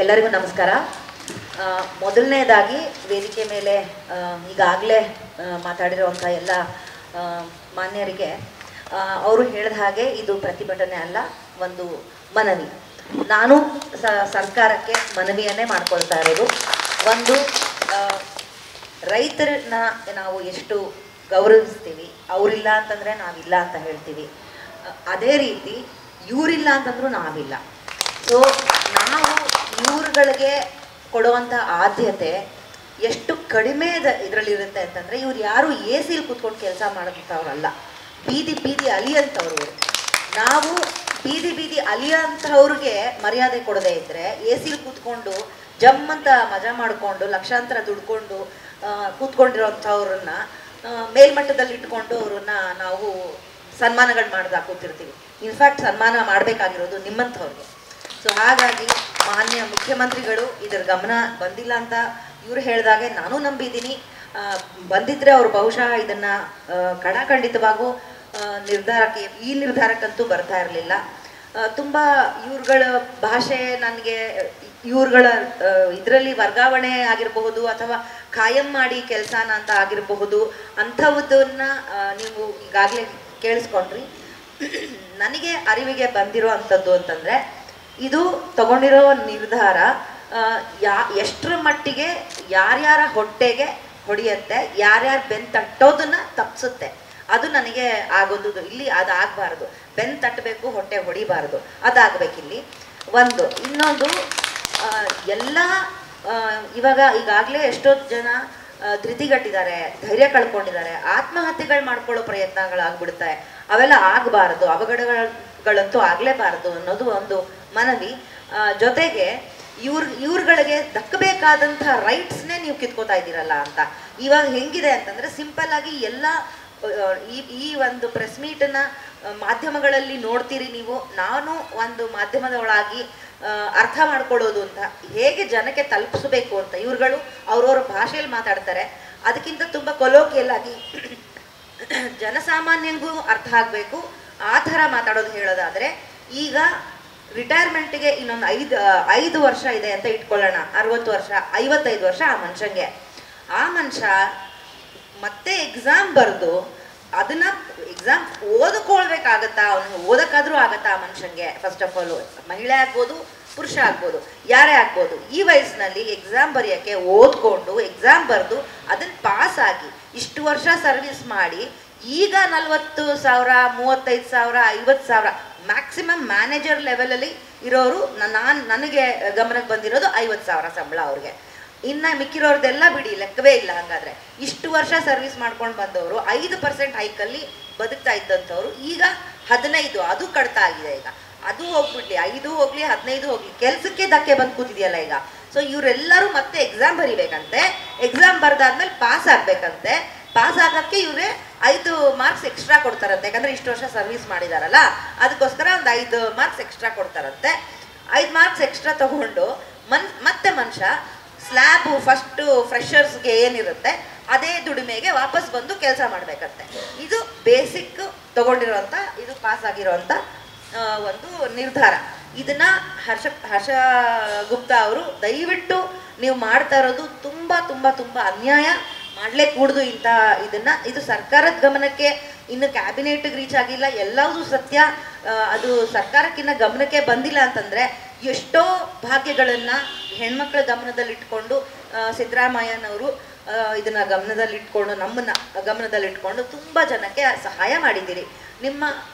ಎಲ್ಲರಿಗೂ ನಮಸ್ಕಾರ. ಮೊದಲನೇದಾಗಿ ವೇದಿಕೆ ಮೇಲೆ ಈಗಾಗಲೇ ಮಾತಾಡಿರುವಂಥ ಎಲ್ಲ ಮಾನ್ಯರಿಗೆ ಅವರು ಹೇಳಿದ ಹಾಗೆ ಇದು ಪ್ರತಿಭಟನೆ ಅಲ್ಲ, ಒಂದು ಮನವಿ. ನಾನು ಸರ್ಕಾರಕ್ಕೆ ಮನವಿಯನ್ನೇ ಮಾಡ್ಕೊಳ್ತಾ ಇರೋದು. ಒಂದು, ರೈತರನ್ನ ನಾವು ಎಷ್ಟು ಗೌರವಿಸ್ತೀವಿ, ಅವರಿಲ್ಲ ಅಂತಂದರೆ ನಾವಿಲ್ಲ ಅಂತ ಹೇಳ್ತೀವಿ, ಅದೇ ರೀತಿ ಇವರಿಲ್ಲ ಅಂತಂದ್ರೂ ನಾವಿಲ್ಲ. ಸೊ ನಾವು ಇವ್ರುಗಳಿಗೆ ಕೊಡುವಂಥ ಆದ್ಯತೆ ಎಷ್ಟು ಕಡಿಮೆ ಇದರಲ್ಲಿರುತ್ತೆ ಅಂತಂದರೆ, ಇವ್ರು ಯಾರು ಎ ಸಿಲಿ ಕೂತ್ಕೊಂಡು ಕೆಲಸ ಮಾಡೋಂಥವ್ರಲ್ಲ, ಬೀದಿ ಬೀದಿ ಅಲಿಯಂಥವ್ರು. ನಾವು ಬೀದಿ ಬೀದಿ ಅಲಿಯಂಥವ್ರಿಗೆ ಮರ್ಯಾದೆ ಕೊಡದೇ ಇದ್ದರೆ, ಎ ಸಿಲಿ ಕೂತ್ಕೊಂಡು ಜಮ್ ಅಂತ ಮಜಾ ಮಾಡಿಕೊಂಡು ಲಕ್ಷಾಂತರ ದುಡ್ಕೊಂಡು ಕೂತ್ಕೊಂಡಿರೋಂಥವ್ರನ್ನ ಮೇಲ್ಮಟ್ಟದಲ್ಲಿ ಇಟ್ಕೊಂಡು ಅವ್ರನ್ನ ನಾವು ಸನ್ಮಾನಗಳು ಮಾಡ್ದಾ ಕೂತಿರ್ತೀವಿ. ಇನ್ಫ್ಯಾಕ್ಟ್ ಸನ್ಮಾನ ಮಾಡಬೇಕಾಗಿರೋದು ನಿಮ್ಮಂಥವ್ರಿಗೆ. ಸೊ ಹಾಗಾಗಿ ಮಾನ್ಯ ಮುಖ್ಯಮಂತ್ರಿಗಳು ಇದರ ಗಮನ ಬಂದಿಲ್ಲ ಅಂತ ಇವರು ಹೇಳಿದಾಗೆ ನಾನು ನಂಬಿದ್ದೀನಿ. ಬಂದಿದ್ರೆ ಅವರು ಬಹುಶಃ ಇದನ್ನು ಖಡಾಖಂಡಿತವಾಗೂ ಈ ನಿರ್ಧಾರಕ್ಕಂತೂ ಬರ್ತಾ ಇರಲಿಲ್ಲ. ತುಂಬ ಇವ್ರುಗಳ ಭಾಷೆ ನನಗೆ ಇವ್ರುಗಳ ಇದರಲ್ಲಿ ವರ್ಗಾವಣೆ ಆಗಿರಬಹುದು ಅಥವಾ ಖಾಯಂ ಮಾಡಿ ಕೆಲಸನ ಅಂತ ಆಗಿರಬಹುದು, ಅಂಥವುದನ್ನು ನೀವು ಈಗಾಗಲೇ ಕೇಳಿಸ್ಕೊಂಡ್ರಿ. ನನಗೆ ಅರಿವಿಗೆ ಬಂದಿರೋ ಅಂಥದ್ದು ಅಂತಂದರೆ, ಇದು ತಗೊಂಡಿರೋ ನಿರ್ಧಾರ ಎಷ್ಟರ ಮಟ್ಟಿಗೆ ಯಾರ್ಯಾರ ಹೊಟ್ಟೆಗೆ ಹೊಡೆಯುತ್ತೆ, ಯಾರ್ಯಾರು ಬೆನ್ನು ತಟ್ಟೋದನ್ನು ತಪ್ಪಿಸುತ್ತೆ, ಅದು ನನಗೆ ಆಗೋದು. ಇಲ್ಲಿ ಅದು ಆಗಬಾರ್ದು. ಬೆನ್ನು ತಟ್ಟಬೇಕು, ಹೊಟ್ಟೆ ಹೊಡಿಬಾರ್ದು, ಅದಾಗಬೇಕಿಲ್ಲಿ ಒಂದು. ಇನ್ನೊಂದು, ಎಲ್ಲ ಈಗಾಗಲೇ ಎಷ್ಟೋ ಜನ ಧೃತಿಗಟ್ಟಿದ್ದಾರೆ, ಧೈರ್ಯ ಕಳ್ಕೊಂಡಿದ್ದಾರೆ, ಆತ್ಮಹತ್ಯೆಗಳು ಮಾಡ್ಕೊಳ್ಳೋ ಪ್ರಯತ್ನಗಳಾಗ್ಬಿಡುತ್ತೆ. ಅವೆಲ್ಲ ಆಗಬಾರ್ದು, ಅವಘಡಗಳಂತೂ ಆಗಲೇಬಾರ್ದು ಅನ್ನೋದು ಒಂದು ಮನವಿ. ಜೊತೆಗೆ ಇವ್ರುಗಳಿಗೆ ದಕ್ಕಬೇಕಾದಂಥ ರೈಟ್ಸ್ನೇ ನೀವು ಕಿತ್ಕೋತಾ ಇದ್ದೀರಲ್ಲ ಅಂತ. ಇವಾಗ ಹೆಂಗಿದೆ ಅಂತಂದರೆ, ಸಿಂಪಲ್ ಆಗಿ ಎಲ್ಲ ಈ ಒಂದು ಪ್ರೆಸ್ ಮೀಟನ್ನು ಮಾಧ್ಯಮಗಳಲ್ಲಿ ನೋಡ್ತೀರಿ ನೀವು. ನಾನು ಒಂದು ಮಾಧ್ಯಮದೊಳಗಾಗಿ ಅರ್ಥ ಮಾಡ್ಕೊಳ್ಳೋದು ಅಂತ, ಹೇಗೆ ಜನಕ್ಕೆ ತಲುಪಿಸಬೇಕು ಅಂತ ಇವ್ರುಗಳು ಅವ್ರವ್ರ ಭಾಷೆಯಲ್ಲಿ ಮಾತಾಡ್ತಾರೆ. ಅದಕ್ಕಿಂತ ತುಂಬ ಕೊಲೋಕಿಯಲ್ ಆಗಿ ಜನಸಾಮಾನ್ಯಂಗೂ ಅರ್ಥ ಆಗಬೇಕು, ಆ ಥರ ಮಾತಾಡೋದು. ಹೇಳೋದಾದರೆ, ಈಗ ರಿಟೈರ್ಮೆಂಟಿಗೆ ಇನ್ನೊಂದು 5 ವರ್ಷ ಇದೆ ಅಂತ ಇಟ್ಕೊಳ್ಳೋಣ. 60 ವರ್ಷ, 55 ವರ್ಷ ಆ ಮನುಷ್ಯಂಗೆ. ಆ ಮನುಷ್ಯ ಮತ್ತೆ ಎಕ್ಸಾಮ್ ಬರೆದು ಅದನ್ನ ಎಕ್ಸಾಮ್ ಓದ್ಕೊಳ್ಬೇಕಾಗತ್ತಾ? ಅವನಿಗೆ ಓದಕ್ಕಾದ್ರೂ ಆಗತ್ತಾ ಆ ಮನುಷ್ಯಂಗೆ? ಫಸ್ಟ್ ಆಫ್ ಆಲ್, ಮಹಿಳೆ ಆಗ್ಬೋದು, ಪುರುಷ ಆಗ್ಬೋದು, ಯಾರೇ ಆಗ್ಬೋದು, ಈ ವಯಸ್ಸಿನಲ್ಲಿ ಎಕ್ಸಾಮ್ ಬರೆಯೋಕ್ಕೆ ಓದ್ಕೊಂಡು ಎಕ್ಸಾಮ್ ಬರೆದು ಅದನ್ನು ಪಾಸ್ ಆಗಿ ಇಷ್ಟು ವರ್ಷ ಸರ್ವಿಸ್ ಮಾಡಿ ಈಗ 40,000, 35,000, 50,000 ಮ್ಯಾಕ್ಸಿಮಮ್ ಮ್ಯಾನೇಜರ್ ಲೆವೆಲಲ್ಲಿ ಇರೋರು. ನನಗೆ ಗಮನಕ್ಕೆ ಬಂದಿರೋದು 50,000 ಸಂಬಳ ಅವ್ರಿಗೆ. ಇನ್ನು ಮಿಕ್ಕಿರೋರ್ದೆಲ್ಲ ಬಿಡಿ, ಲೆಕ್ಕವೇ ಇಲ್ಲ. ಹಾಗಾದರೆ ಇಷ್ಟು ವರ್ಷ ಸರ್ವಿಸ್ ಮಾಡ್ಕೊಂಡು ಬಂದವರು 5% ಹೈಕಲ್ಲಿ ಬದುಕ್ತಾ ಇದ್ದಂಥವ್ರು ಈಗ 15, ಅದು ಕಡಿತ ಆಗಿದೆ. ಈಗ ಅದು ಹೋಗ್ಬಿಡ್ಲಿ, 5 ಹೋಗ್ಲಿ, 15 ಹೋಗ್ಲಿ, ಕೆಲಸಕ್ಕೆ ಧಕ್ಕೆ ಬಂದು ಕೂತಿದೆಯಲ್ಲ ಈಗ. ಸೊ ಇವರೆಲ್ಲರೂ ಮತ್ತೆ ಎಕ್ಸಾಮ್ ಬರಿಬೇಕಂತೆ, ಎಕ್ಸಾಮ್ ಬರೆದಾದ್ಮೇಲೆ ಪಾಸ್ ಆಗಬೇಕಂತೆ. ಪಾಸ್ ಆಗೋಕ್ಕೆ ಇವರೇ 5 ಮಾರ್ಕ್ಸ್ ಎಕ್ಸ್ಟ್ರಾ ಕೊಡ್ತಾರಂತೆ, ಯಾಕಂದರೆ ಇಷ್ಟು ವರ್ಷ ಸರ್ವಿಸ್ ಮಾಡಿದಾರಲ್ಲ, ಅದಕ್ಕೋಸ್ಕರ ಒಂದು 5 ಮಾರ್ಕ್ಸ್ ಎಕ್ಸ್ಟ್ರಾ ಕೊಡ್ತಾರಂತೆ. 5 ಮಾರ್ಕ್ಸ್ ಎಕ್ಸ್ಟ್ರಾ ತಗೊಂಡು ಮತ್ತೆ ಮನುಷ್ಯ ಸ್ಲ್ಯಾಬು ಫಸ್ಟು ಫ್ರೆಷರ್ಸ್ಗೆ ಏನಿರುತ್ತೆ ಅದೇ ದುಡಿಮೆಗೆ ವಾಪಸ್ ಬಂದು ಕೆಲಸ ಮಾಡಬೇಕಂತೆ. ಇದು ಬೇಸಿಕ್ ತಗೊಂಡಿರೋಂಥ, ಇದು ಪಾಸ್ ಆಗಿರೋಂಥ ಒಂದು ನಿರ್ಧಾರ. ಇದನ್ನು ಹರ್ಷ ಗುಪ್ತಾ ಅವರು ದಯವಿಟ್ಟು ನೀವು ಮಾಡ್ತಾ ಇರೋದು ತುಂಬ ತುಂಬ ತುಂಬ ಅನ್ಯಾಯ. ಮಾಡಲೇ ಕೂಡ್ದು ಇದು ಸರ್ಕಾರದ ಗಮನಕ್ಕೆ ಇನ್ನು ಕ್ಯಾಬಿನೆಟ್ಗೆ ರೀಚ್ ಆಗಿಲ್ಲ, ಎಲ್ಲವೂ ಸತ್ಯ. ಅದು ಸರ್ಕಾರಕ್ಕಿನ್ನ ಗಮನಕ್ಕೆ ಬಂದಿಲ್ಲ ಅಂತಂದರೆ ಎಷ್ಟೋ ಭಾಗ್ಯಗಳನ್ನು ಹೆಣ್ಮಕ್ಳ ಗಮನದಲ್ಲಿಟ್ಕೊಂಡು ಸಿದ್ದರಾಮಯ್ಯನವರು ಇದನ್ನು ಗಮನದಲ್ಲಿಟ್ಕೊಂಡು, ನಮ್ಮನ್ನು ಗಮನದಲ್ಲಿಟ್ಕೊಂಡು ತುಂಬ ಜನಕ್ಕೆ ಸಹಾಯ ಮಾಡಿದ್ದೀರಿ, ನಿಮ್ಮ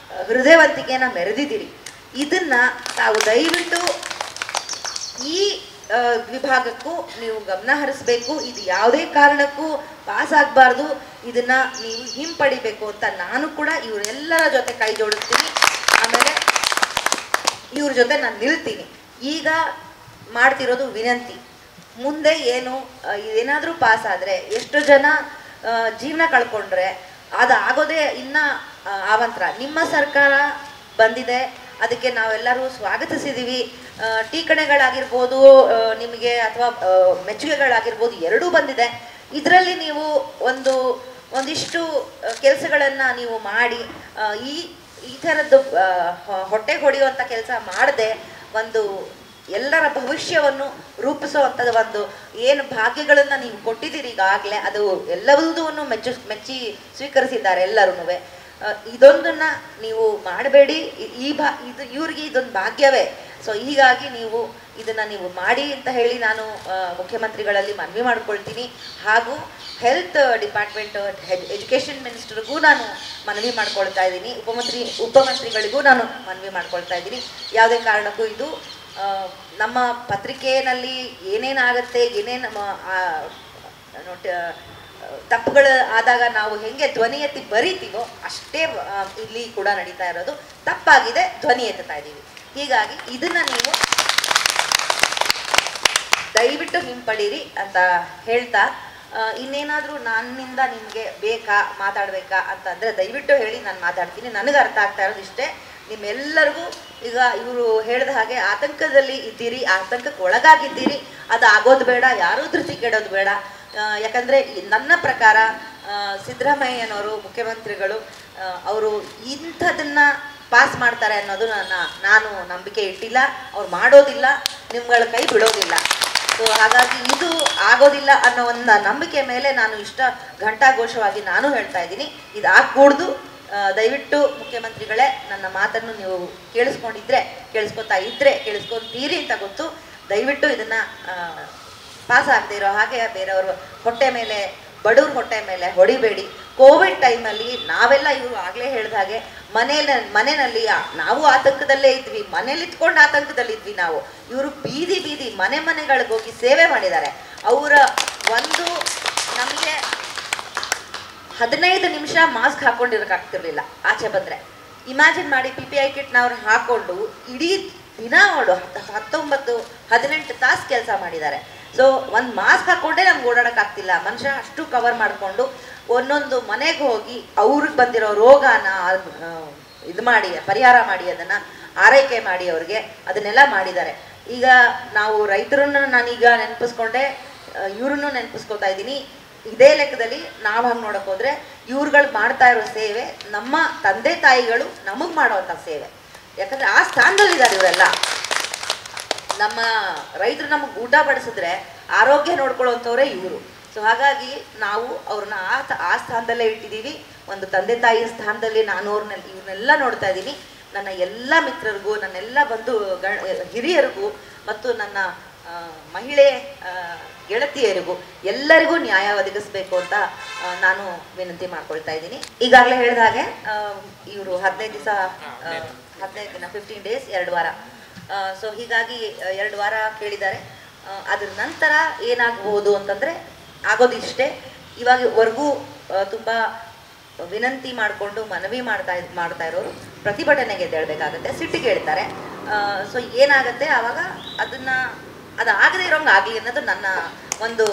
ಹೃದಯವಂತಿಕೆಯನ್ನು ಮೆರೆದಿದ್ದೀರಿ. ಇದನ್ನು ತಾವು ದಯವಿಟ್ಟು ಈ ವಿಭಾಗಕ್ಕೂ ನೀವು ಗಮನ ಹರಿಸಬೇಕು. ಇದು ಯಾವುದೇ ಕಾರಣಕ್ಕೂ ಪಾಸ್ ಆಗಬಾರ್ದು, ಇದನ್ನು ನೀವು ಹಿಂಪಡಿಬೇಕು ಅಂತ ನಾನು ಕೂಡ ಇವರೆಲ್ಲರ ಜೊತೆ ಕೈ ಜೋಡಿಸ್ತೀನಿ. ಆಮೇಲೆ ಇವ್ರ ಜೊತೆ ನಾನು ನಿಲ್ತೀನಿ. ಈಗ ಮಾಡ್ತಿರೋದು ವಿನಂತಿ, ಮುಂದೆ ಏನಾದರೂ ಪಾಸ್ ಆದರೆ ಎಷ್ಟು ಜನ ಜೀವನ ಕಳ್ಕೊಂಡ್ರೆ ಅದು ಆಗೋದೇ ಇನ್ನೂ ಆವಂತರ. ನಿಮ್ಮ ಸರ್ಕಾರ ಬಂದಿದೆ, ಅದಕ್ಕೆ ನಾವೆಲ್ಲರೂ ಸ್ವಾಗತಿಸಿದ್ದೀವಿ. ಟೀಕಣೆಗಳಾಗಿರ್ಬೋದು ನಿಮಗೆ, ಅಥವಾ ಮೆಚ್ಚುಗೆಗಳಾಗಿರ್ಬೋದು, ಎರಡೂ ಬಂದಿದೆ. ಇದರಲ್ಲಿ ನೀವು ಒಂದಿಷ್ಟು ಕೆಲಸಗಳನ್ನು ನೀವು ಮಾಡಿ ಈ ಥರದ್ದು ಹೊಟ್ಟೆ ಹೊಡೆಯುವಂಥ ಕೆಲಸ ಮಾಡದೆ ಒಂದು ಎಲ್ಲರ ಭವಿಷ್ಯವನ್ನು ರೂಪಿಸುವಂಥದ್ದು ಒಂದು ಏನು ಭಾಗ್ಯಗಳನ್ನು ನೀವು ಕೊಟ್ಟಿದ್ದೀರಿ ಈಗಾಗಲೇ, ಅದು ಎಲ್ಲವುದನ್ನು ಮೆಚ್ಚಿ ಸ್ವೀಕರಿಸಿದ್ದಾರೆ ಎಲ್ಲರೂ. ಇದೊಂದನ್ನು ನೀವು ಮಾಡಬೇಡಿ, ಇದು ಇವ್ರಿಗೆ ಇದೊಂದು ಭಾಗ್ಯವೇ. ಸೊ ಹೀಗಾಗಿ ನೀವು ಇದನ್ನು ನೀವು ಮಾಡಿ ಅಂತ ಹೇಳಿ ನಾನು ಮುಖ್ಯಮಂತ್ರಿಗಳಲ್ಲಿ ಮನವಿ ಮಾಡ್ಕೊಳ್ತೀನಿ. ಹಾಗೂ ಹೆಲ್ತ್ ಡಿಪಾರ್ಟ್ಮೆಂಟ್, ಎಜುಕೇಷನ್ ಮಿನಿಸ್ಟರ್ಗೂ ನಾನು ಮನವಿ ಮಾಡ್ಕೊಳ್ತಾ ಇದ್ದೀನಿ, ಉಪಮಂತ್ರಿಗಳಿಗೂ ನಾನು ಮನವಿ ಮಾಡ್ಕೊಳ್ತಾ ಇದ್ದೀನಿ. ಯಾವುದೇ ಕಾರಣಕ್ಕೂ ಇದು ನಮ್ಮ ಪತ್ರಿಕೆಯಲ್ಲಿ ಏನೇನಾಗುತ್ತೆ, ಏನೇನು ತಪ್ಪುಗಳು ಆದಾಗ ನಾವು ಹೆಂಗೆ ಧ್ವನಿ ಎತ್ತಿ ಬರಿತೀವೋ ಅಷ್ಟೇ ಇಲ್ಲಿ ಕೂಡ ನಡೀತಾ ಇರೋದು. ತಪ್ಪಾಗಿದೆ, ಧ್ವನಿ ಎತ್ತುತ್ತಾ ಇದ್ದೀವಿ. ಹೀಗಾಗಿ ಇದನ್ನ ನೀವು ದಯವಿಟ್ಟು ಹಿಂಪಡೀರಿ ಅಂತ ಹೇಳ್ತಾ, ಇನ್ನೇನಾದರೂ ನನ್ನಿಂದ ನಿಮಗೆ ಬೇಕಾ, ಮಾತಾಡಬೇಕಾ ಅಂತಂದರೆ ದಯವಿಟ್ಟು ಹೇಳಿ, ನಾನು ಮಾತಾಡ್ತೀನಿ. ನನಗೆ ಅರ್ಥ ಆಗ್ತಾ ಇರೋದು ಇಷ್ಟೇ. ನಿಮ್ಮೆಲ್ಲರಿಗೂ ಈಗ ಇವರು ಹೇಳಿದ ಹಾಗೆ ಆತಂಕದಲ್ಲಿ ಇದ್ದೀರಿ, ಆತಂಕಕ್ಕೆ ಒಳಗಾಗಿದ್ದೀರಿ. ಅದು ಆಗೋದು ಬೇಡ, ಯಾರೂ ಧೃತಿ ಕೆಡೋದು ಬೇಡ. ಯಾಕಂದರೆ ನನ್ನ ಪ್ರಕಾರ ಸಿದ್ದರಾಮಯ್ಯನವರು ಮುಖ್ಯಮಂತ್ರಿಗಳು ಅವರು ಇಂಥದನ್ನು ಪಾಸ್ ಮಾಡ್ತಾರೆ ಅನ್ನೋದು ನಾನು ನಂಬಿಕೆ ಇಟ್ಟಿಲ್ಲ. ಅವ್ರು ಮಾಡೋದಿಲ್ಲ, ನಿಮ್ಗಳ ಕೈ ಬಿಡೋದಿಲ್ಲ. ಸೊ ಹಾಗಾಗಿ ಇದು ಆಗೋದಿಲ್ಲ ಅನ್ನೋ ಒಂದು ನಂಬಿಕೆ ಮೇಲೆ ನಾನು ಇಷ್ಟ ಘಂಟಾಘೋಷವಾಗಿ ನಾನು ಹೇಳ್ತಾ ಇದ್ದೀನಿ, ಇದು ಆಗಕೂಡ್ದು. ದಯವಿಟ್ಟು ಮುಖ್ಯಮಂತ್ರಿಗಳೇ, ನನ್ನ ಮಾತನ್ನು ನೀವು ಕೇಳಿಸ್ಕೊತೀರಿ ಅಂತ ಗೊತ್ತು. ದಯವಿಟ್ಟು ಇದನ್ನು ಪಾಸ್ ಆಗದೆ ಇರೋ ಹಾಗೆ ಬೇರೆಯವರು ಹೊಟ್ಟೆ ಮೇಲೆ, ಬಡವ್ರ ಹೊಟ್ಟೆ ಮೇಲೆ ಹೊಡಿಬೇಡಿ. ಕೋವಿಡ್ ಟೈಮಲ್ಲಿ ನಾವೆಲ್ಲ ಇವರು ಆಗಲೇ ಹೇಳಿದ ಹಾಗೆ ಮನೆಯಲ್ಲಿ ನಾವು ಆತಂಕದಲ್ಲೇ ಇದ್ವಿ, ಮನೇಲಿ ಇತ್ಕೊಂಡು ಆತಂಕದಲ್ಲಿದ್ವಿ ನಾವು. ಇವರು ಬೀದಿ ಮನೆಗಳಿಗೆ ಹೋಗಿ ಸೇವೆ ಮಾಡಿದ್ದಾರೆ. ಅವರ ಒಂದು ನಮಗೆ 15 ನಿಮಿಷ ಮಾಸ್ಕ್ ಹಾಕ್ಕೊಂಡಿರೋಕ್ಕಾಗ್ತಿರ್ಲಿಲ್ಲ ಆಚೆ ಬಂದರೆ. ಇಮ್ಯಾಜಿನ್ ಮಾಡಿ, PPI ಕಿಟ್ನವ್ರು ಹಾಕ್ಕೊಂಡು ಇಡೀ ದಿನ 19-18 ತಾಸು ಕೆಲಸ ಮಾಡಿದ್ದಾರೆ. ಸೊ ಒಂದು ಮಾಸ್ಕ್ ಹಾಕ್ಕೊಂಡೇ ನಮ್ಗೆ ಓಡಾಡೋಕ್ಕಾಗ್ತಿಲ್ಲ. ಮನುಷ್ಯ ಅಷ್ಟು ಕವರ್ ಮಾಡಿಕೊಂಡು ಒಂದೊಂದು ಮನೆಗೆ ಹೋಗಿ ಅವ್ರಿಗೆ ಬಂದಿರೋ ರೋಗನ ಇದು ಮಾಡಿ, ಪರಿಹಾರ ಮಾಡಿ, ಅದನ್ನು ಆರೈಕೆ ಮಾಡಿ ಅವ್ರಿಗೆ ಅದನ್ನೆಲ್ಲ ಮಾಡಿದ್ದಾರೆ. ಈಗ ನಾವು ರೈತರನ್ನು ನಾನೀಗ ನೆನಪಿಸ್ಕೊಂಡೆ, ಇವ್ರನ್ನೂ ನೆನಪಿಸ್ಕೊತಾ ಇದ್ದೀನಿ. ಇದೇ ಲೆಕ್ಕದಲ್ಲಿ ನಾವು ಹಂಗೆ ನೋಡೋಕೆ ಹೋದರೆ ಇವ್ರುಗಳು ಮಾಡ್ತಾ ಇರೋ ಸೇವೆ ನಮ್ಮ ತಂದೆ ತಾಯಿಗಳು ನಮಗೆ ಮಾಡೋವಂಥ ಸೇವೆ. ಯಾಕಂದರೆ ಆ ಸ್ಥಾನದಲ್ಲಿದ್ದಾರೆ ಇವರೆಲ್ಲ. ನಮ್ಮ ರೈತರು ನಮಗೆ ಊಟ ಬಡಿಸಿದ್ರೆ ಆರೋಗ್ಯ ನೋಡ್ಕೊಳ್ಳೋವಂಥವ್ರೆ ಇವರು. ಸೊ ಹಾಗಾಗಿ ನಾವು ಅವ್ರನ್ನ ಆ ಸ್ಥಾನದಲ್ಲೇ ಇಟ್ಟಿದ್ದೀವಿ. ಒಂದು ತಂದೆ ತಾಯಿಯ ಸ್ಥಾನದಲ್ಲಿ ನಾನು ಇವ್ರನ್ನೆಲ್ಲ ನೋಡ್ತಾ ಇದ್ದೀನಿ. ನನ್ನ ಎಲ್ಲ ಮಿತ್ರರಿಗೂ, ನನ್ನೆಲ್ಲ ಹಿರಿಯರಿಗೂ ಮತ್ತು ನನ್ನ ಮಹಿಳೆ ಗೆಳತಿಯರಿಗೂ ಎಲ್ಲರಿಗೂ ನ್ಯಾಯ ಒದಗಿಸ್ಬೇಕು ಅಂತ ನಾನು ವಿನಂತಿ ಮಾಡ್ಕೊಳ್ತಾ ಇದ್ದೀನಿ. ಈಗಾಗಲೇ ಹೇಳಿದ ಹಾಗೆ ಇವರು 15 ದಿನ 15 ಡೇಸ್ 2 ವಾರ. ಸೊ ಹೀಗಾಗಿ 2 ವಾರ ಕೇಳಿದ್ದಾರೆ. ಅದ್ರ ನಂತರ ಏನಾಗಬಹುದು ಅಂತಂದರೆ ಆಗೋದಿಷ್ಟೇ. ಇವಾಗವರೆಗೂ ತುಂಬ ವಿನಂತಿ ಮಾಡಿಕೊಂಡು ಮನವಿ ಮಾಡ್ತಾ ಇರೋರು ಪ್ರತಿಭಟನೆಗೆ ಎದ್ದೇಳಬೇಕಾಗತ್ತೆ, ಸಿಟ್ಟಿಗೆ ಹೇಳ್ತಾರೆ. ಸೊ ಏನಾಗುತ್ತೆ ಆವಾಗ ಅದು ಆಗದೆ ಇರೋಂಗೆ ಆಗಲಿ ಅನ್ನೋದು ನನ್ನ ಒಂದು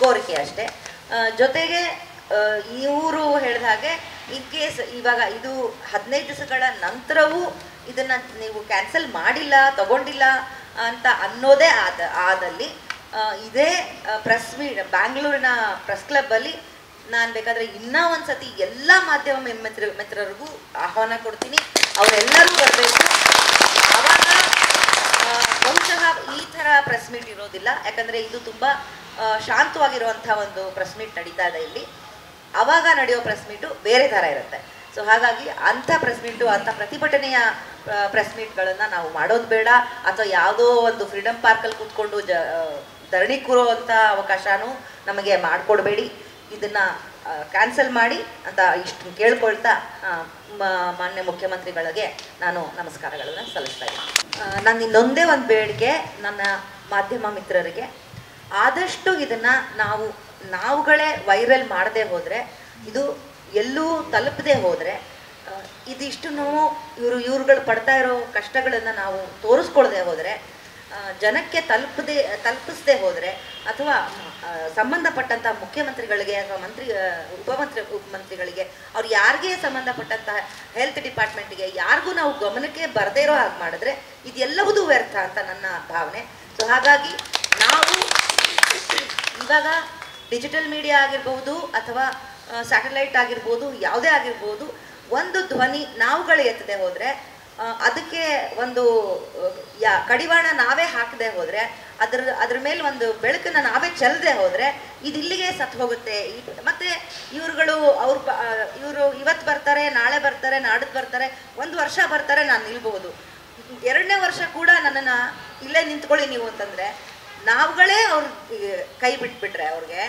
ಕೋರಿಕೆ ಅಷ್ಟೇ. ಜೊತೆಗೆ ಇವರು ಹೇಳಿದ ಹಾಗೆ ಇನ್ ಕೇಸ್ ಇವಾಗ ಇದು 15 ದಿವಸಗಳ ನಂತರವೂ ಇದನ್ನು ನೀವು ಕ್ಯಾನ್ಸಲ್ ಮಾಡಿಲ್ಲ, ತಗೊಂಡಿಲ್ಲ ಅಂತ ಅನ್ನೋದೇ ಆದಲ್ಲಿ ಇದೇ ಪ್ರೆಸ್ ಬ್ಯಾಂಗ್ಳೂರಿನ ಪ್ರೆಸ್ ಕ್ಲಬ್ಬಲ್ಲಿ ನಾನು ಬೇಕಾದರೆ ಇನ್ನೂ ಒಂದು ಸತಿ ಎಲ್ಲ ಮಾಧ್ಯಮ ಮಿತ್ರರಿಗೂ ಆಹ್ವಾನ ಕೊಡ್ತೀನಿ. ಅವರೆಲ್ಲರೂ ಬರಬೇಕು. ಆವಾಗ ಬಹುಶಃ ಈ ಥರ ಪ್ರೆಸ್ ಮೀಟ್ ಇರೋದಿಲ್ಲ. ಯಾಕಂದರೆ ಇದು ತುಂಬ ಶಾಂತವಾಗಿರುವಂಥ ಒಂದು ಪ್ರೆಸ್ ಮೀಟ್ ನಡೀತಾ ಇದೆ ಇಲ್ಲಿ. ಆವಾಗ ನಡೆಯೋ ಪ್ರೆಸ್ ಮೀಟು ಬೇರೆ ಥರ ಇರುತ್ತೆ. ಸೊ ಹಾಗಾಗಿ ಅಂಥ ಪ್ರೆಸ್ ಮೀಟು, ಅಂಥ ಪ್ರತಿಭಟನೆಯ ಪ್ರೆಸ್ ಮೀಟ್ಗಳನ್ನು ನಾವು ಮಾಡೋದು ಬೇಡ. ಅಥವಾ ಯಾವುದೋ ಒಂದು ಫ್ರೀಡಮ್ ಪಾರ್ಕಲ್ಲಿ ಕೂತ್ಕೊಂಡು ಧರಣಿ ಕೂರುವಂಥ ಅವಕಾಶನೂ ನಮಗೆ ಮಾಡಿಕೊಡ್ಬೇಡಿ. ಇದನ್ನು ಕ್ಯಾನ್ಸಲ್ ಮಾಡಿ ಅಂತ ಇಷ್ಟು ಕೇಳ್ಕೊಳ್ತಾ ಮಾನ್ಯ ಮುಖ್ಯಮಂತ್ರಿಗಳಿಗೆ ನಾನು ನಮಸ್ಕಾರಗಳನ್ನು ಸಲ್ಲಿಸ್ತಾ ಇದ್ದೀನಿ. ನಾನು ಇನ್ನೊಂದೇ ಒಂದು ಬೇಡಿಕೆ ನನ್ನ ಮಾಧ್ಯಮ ಮಿತ್ರರಿಗೆ, ಆದಷ್ಟು ಇದನ್ನು ನಾವುಗಳೇ ವೈರಲ್ ಮಾಡದೆ ಹೋದರೆ, ಇದು ಎಲ್ಲೂ ತಲುಪದೆ ಹೋದರೆ, ಇದಿಷ್ಟು ಇವ್ರುಗಳು ಪಡ್ತಾ ಇರೋ ಕಷ್ಟಗಳನ್ನು ನಾವು ತೋರಿಸ್ಕೊಳ್ದೆ ಹೋದರೆ, ಜನಕ್ಕೆ ತಲುಪಿಸದೆ ಹೋದರೆ, ಅಥವಾ ಸಂಬಂಧಪಟ್ಟಂಥ ಮುಖ್ಯಮಂತ್ರಿಗಳಿಗೆ ಅಥವಾ ಉಪಮಂತ್ರಿಗಳಿಗೆ, ಅವ್ರು ಯಾರಿಗೆ ಸಂಬಂಧಪಟ್ಟಂತಹ ಹೆಲ್ತ್ ಡಿಪಾರ್ಟ್ಮೆಂಟಿಗೆ ಯಾರಿಗೂ ನಾವು ಗಮನಕ್ಕೆ ಬರದೇ ಇರೋ ಹಾಗೆ ಮಾಡಿದ್ರೆ ಇದೆಲ್ಲವುದೂ ವ್ಯರ್ಥ ಅಂತ ನನ್ನ ಭಾವನೆ. ಸೊ ಹಾಗಾಗಿ ನಾವು ಇವಾಗ ಡಿಜಿಟಲ್ ಮೀಡಿಯಾ ಆಗಿರ್ಬೋದು ಅಥವಾ ಸ್ಯಾಟಲೈಟ್ ಆಗಿರ್ಬೋದು, ಯಾವುದೇ ಆಗಿರ್ಬೋದು, ಒಂದು ಧ್ವನಿ ನಾವುಗಳು ಎತ್ತದೆ ಹೋದರೆ ಅದಕ್ಕೆ ಒಂದು ಕಡಿವಾಣ ನಾವೇ ಹಾಕದೆ ಹೋದ್ರೆ, ಅದ್ರ ಮೇಲೆ ಒಂದು ಬೆಳಕನ್ನ ನಾವೇ ಚೆಲ್ಲದೆ ಹೋದ್ರೆ ಇದು ಇಲ್ಲಿಗೆ ಸತ್ತು ಹೋಗುತ್ತೆ. ಮತ್ತೆ ಇವರು ಇವತ್ತು ಬರ್ತಾರೆ, ನಾಳೆ ಬರ್ತಾರೆ, ನಾಡಿದ್ದು ಬರ್ತಾರೆ, ಒಂದು ವರ್ಷ ಬರ್ತಾರೆ, ನಾನು ನಿಲ್ಬಹುದು. 2ನೇ ವರ್ಷ ಕೂಡ ನನ್ನನ್ನು ಇಲ್ಲೇ ನಿಂತ್ಕೊಳ್ಳಿ ನೀವು ಅಂತಂದ್ರೆ, ನಾವುಗಳೇ ಅವ್ರ ಕೈ ಬಿಟ್ಬಿಟ್ರೆ ಅವ್ರಿಗೆ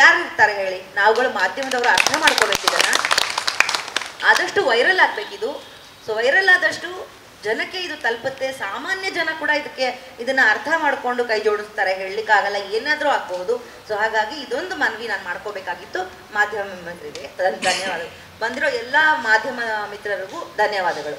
ಯಾರು ಇರ್ತಾರೆ ಹೇಳಿ? ನಾವುಗಳು ಮಾಧ್ಯಮದವರು ಅರ್ಥ ಮಾಡ್ಕೋಬೇಕಿದನ್ನ. ಆದಷ್ಟು ವೈರಲ್ ಆಗ್ಬೇಕಿದು. ಸೊ ವೈರಲ್ ಆದಷ್ಟು ಜನಕ್ಕೆ ಇದು ತಲುಪುತ್ತೆ. ಸಾಮಾನ್ಯ ಜನ ಕೂಡ ಇದನ್ನ ಅರ್ಥ ಮಾಡ್ಕೊಂಡು ಕೈ ಜೋಡಿಸ್ತಾರೆ, ಹೇಳಲಿಕ್ಕಾಗಲ್ಲ, ಏನಾದರೂ ಆಗ್ಬಹುದು. ಸೊ ಹಾಗಾಗಿ ಇದೊಂದು ಮನವಿ ನಾನು ಮಾಡ್ಕೋಬೇಕಾಗಿತ್ತು ಮಾಧ್ಯಮ ಮಿತ್ರರಿಗೆ. ಧನ್ಯವಾದಗಳು. ಬಂದಿರೋ ಎಲ್ಲ ಮಾಧ್ಯಮ ಮಿತ್ರರಿಗೂ ಧನ್ಯವಾದಗಳು.